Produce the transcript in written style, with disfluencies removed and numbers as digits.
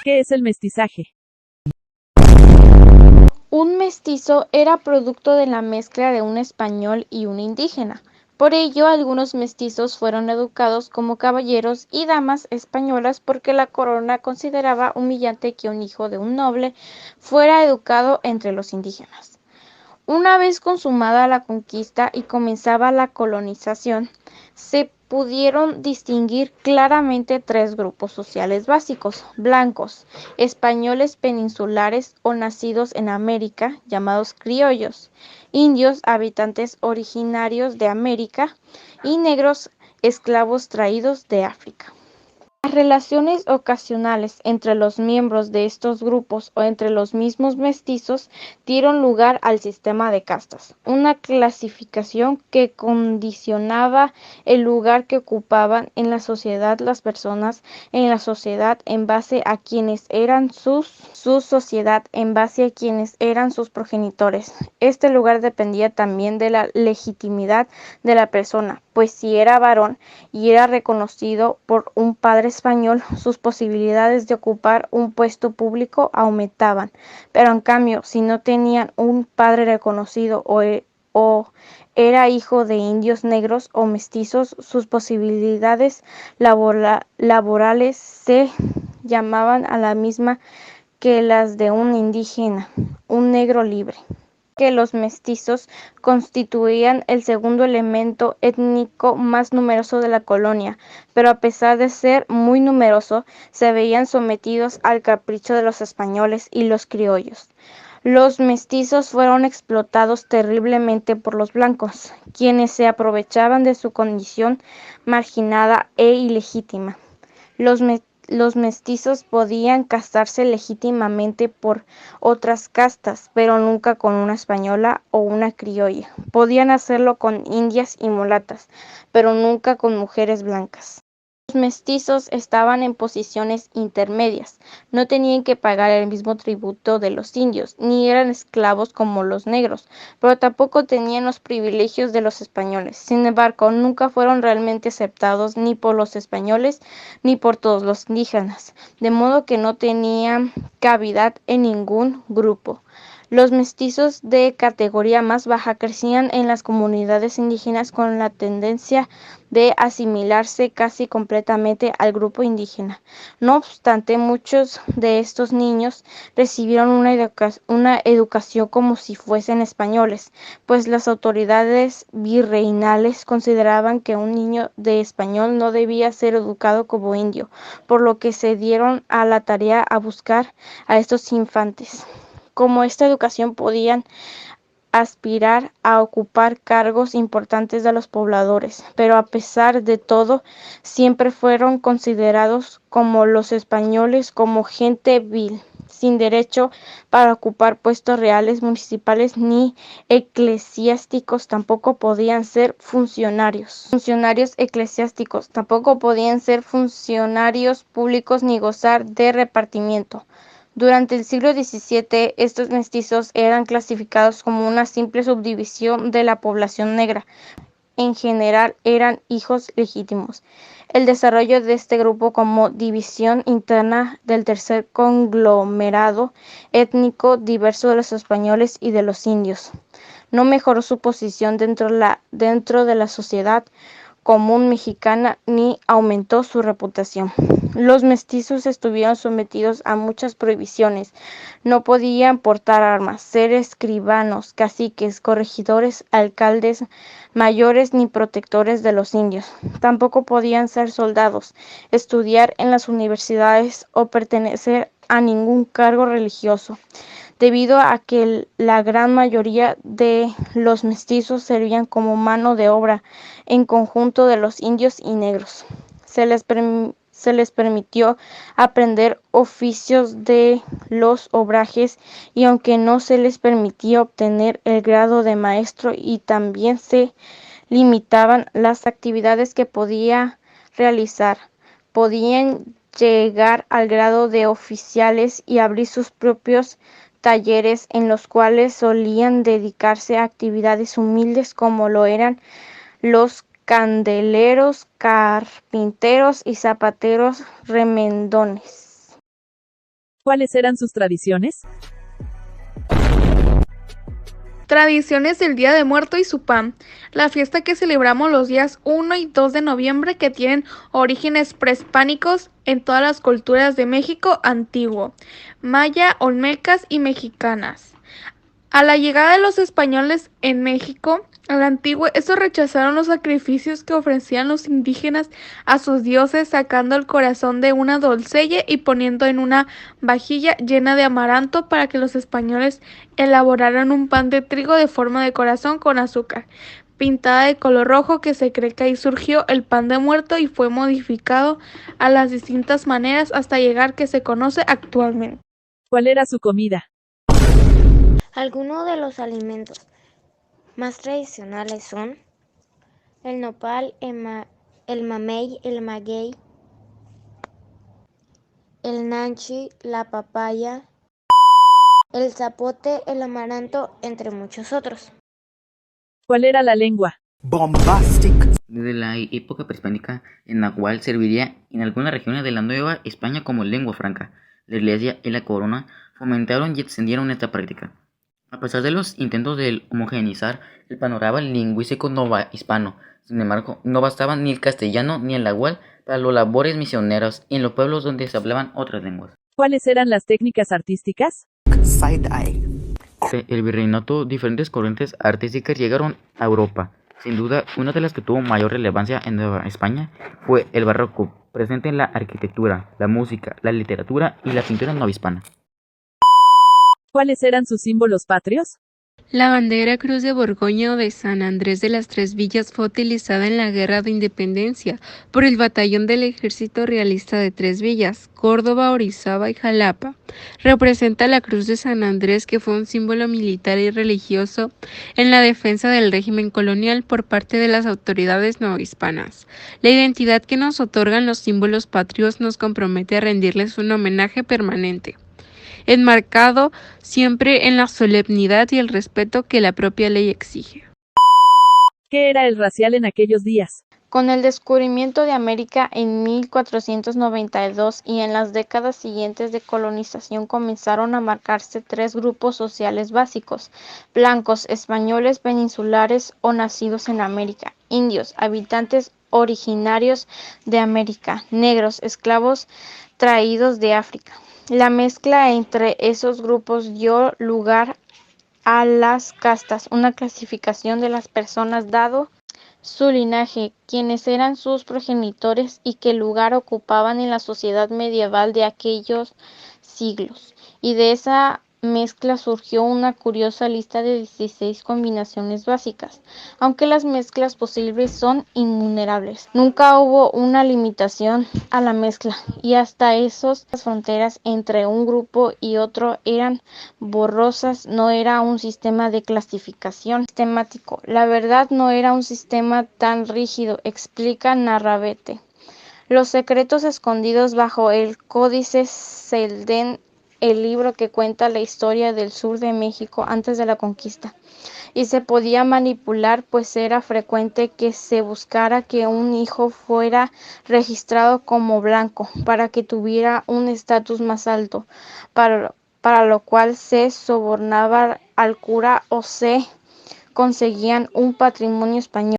¿Qué es el mestizaje? Un mestizo era producto de la mezcla de un español y un indígena. Por ello, algunos mestizos fueron educados como caballeros y damas españolas porque la corona consideraba humillante que un hijo de un noble fuera educado entre los indígenas. Una vez consumada la conquista y comenzaba la colonización, se pudieron distinguir claramente tres grupos sociales básicos: blancos, españoles peninsulares o nacidos en América, llamados criollos; indios, habitantes originarios de América; y negros, esclavos traídos de África. Las relaciones ocasionales entre los miembros de estos grupos o entre los mismos mestizos dieron lugar al sistema de castas, una clasificación que condicionaba el lugar que ocupaban en la sociedad las personas en la sociedad en base a quienes eran su sociedad en base a quienes eran sus progenitores. Este lugar dependía también de la legitimidad de la persona, pues si era varón y era reconocido por un padre español, sus posibilidades de ocupar un puesto público aumentaban, pero en cambio, si no tenían un padre reconocido o era hijo de indios negros o mestizos, sus posibilidades laborales se llamaban a la misma que las de un indígena, un negro libre. Que los mestizos constituían el segundo elemento étnico más numeroso de la colonia, pero a pesar de ser muy numeroso, se veían sometidos al capricho de los españoles y los criollos. Los mestizos fueron explotados terriblemente por los blancos, quienes se aprovechaban de su condición marginada e ilegítima. Los mestizos podían casarse legítimamente por otras castas, pero nunca con una española o una criolla. Podían hacerlo con indias y mulatas, pero nunca con mujeres blancas. Los mestizos estaban en posiciones intermedias, no tenían que pagar el mismo tributo de los indios, ni eran esclavos como los negros, pero tampoco tenían los privilegios de los españoles. Sin embargo, nunca fueron realmente aceptados ni por los españoles ni por todos los indígenas, de modo que no tenían cavidad en ningún grupo. Los mestizos de categoría más baja crecían en las comunidades indígenas con la tendencia de asimilarse casi completamente al grupo indígena. No obstante, muchos de estos niños recibieron una educación como si fuesen españoles, pues las autoridades virreinales consideraban que un niño de español no debía ser educado como indio, por lo que se dieron a la tarea a buscar a estos infantes. Como esta educación podían aspirar a ocupar cargos importantes de los pobladores, pero a pesar de todo siempre fueron considerados como los españoles como gente vil, sin derecho para ocupar puestos reales, municipales ni eclesiásticos. Tampoco podían ser funcionarios eclesiásticos, tampoco podían ser funcionarios públicos ni gozar de repartimiento. Durante el siglo XVII, estos mestizos eran clasificados como una simple subdivisión de la población negra. En general eran hijos legítimos. El desarrollo de este grupo como división interna del tercer conglomerado étnico diverso de los españoles y de los indios no mejoró su posición dentro de la sociedad común mexicana ni aumentó su reputación. Los mestizos estuvieron sometidos a muchas prohibiciones. No podían portar armas, ser escribanos, caciques, corregidores, alcaldes mayores ni protectores de los indios. Tampoco podían ser soldados, estudiar en las universidades o pertenecer a ningún cargo religioso, debido a que la gran mayoría de los mestizos servían como mano de obra en conjunto de los indios y negros. Se les permitió aprender oficios de los obrajes y aunque no se les permitía obtener el grado de maestro y también se limitaban las actividades que podía realizar, podían llegar al grado de oficiales y abrir sus propios talleres en los cuales solían dedicarse a actividades humildes como lo eran los candeleros, carpinteros y zapateros remendones. ¿Cuáles eran sus tradiciones? Tradiciones del Día de Muerto y su pan, la fiesta que celebramos los días 1 y 2 de noviembre que tienen orígenes prehispánicos en todas las culturas de México antiguo, maya, olmecas y mexicanas. A la llegada de los españoles en México, al antiguo, estos rechazaron los sacrificios que ofrecían los indígenas a sus dioses, sacando el corazón de una doncella y poniendo en una vajilla llena de amaranto para que los españoles elaboraran un pan de trigo de forma de corazón con azúcar, pintada de color rojo, que se cree que ahí surgió el pan de muerto y fue modificado a las distintas maneras hasta llegar que se conoce actualmente. ¿Cuál era su comida? Algunos de los alimentos más tradicionales son el nopal, el mamey, el maguey, el nanchi, la papaya, el zapote, el amaranto, entre muchos otros. ¿Cuál era la lengua? Desde la época prehispánica, el náhuatl serviría en algunas regiones de la Nueva España como lengua franca. La Iglesia y la Corona fomentaron y extendieron esta práctica. A pesar de los intentos de homogeneizar el panorama lingüístico novohispano, sin embargo, no bastaba ni el castellano ni el náhuatl para las labores misioneras en los pueblos donde se hablaban otras lenguas. ¿Cuáles eran las técnicas artísticas? El virreinato, diferentes corrientes artísticas llegaron a Europa. Sin duda, una de las que tuvo mayor relevancia en Nueva España fue el barroco, presente en la arquitectura, la música, la literatura y la pintura novohispana. ¿Cuáles eran sus símbolos patrios? La bandera Cruz de Borgoña o de San Andrés de las Tres Villas fue utilizada en la Guerra de Independencia por el batallón del Ejército Realista de Tres Villas, Córdoba, Orizaba y Jalapa. Representa la Cruz de San Andrés, que fue un símbolo militar y religioso en la defensa del régimen colonial por parte de las autoridades novohispanas. La identidad que nos otorgan los símbolos patrios nos compromete a rendirles un homenaje permanente, enmarcado siempre en la solemnidad y el respeto que la propia ley exige. ¿Qué era el racial en aquellos días? Con el descubrimiento de América en 1492 y en las décadas siguientes de colonización comenzaron a marcarse tres grupos sociales básicos: blancos, españoles peninsulares o nacidos en América; indios, habitantes originarios de América; negros, esclavos traídos de África. La mezcla entre esos grupos dio lugar a las castas, una clasificación de las personas dado su linaje, quienes eran sus progenitores y qué lugar ocupaban en la sociedad medieval de aquellos siglos. Y de esa mezcla surgió una curiosa lista de 16 combinaciones básicas, aunque las mezclas posibles son innumerables. Nunca hubo una limitación a la mezcla, y hasta las fronteras entre un grupo y otro eran borrosas. No era un sistema de clasificación sistemático. La verdad, no era un sistema tan rígido, explica Narrabete. Los secretos escondidos bajo el Códice Selden, el libro que cuenta la historia del sur de México antes de la conquista, y se podía manipular, pues era frecuente que se buscara que un hijo fuera registrado como blanco para que tuviera un estatus más alto, para lo cual se sobornaba al cura o se conseguían un patrimonio español.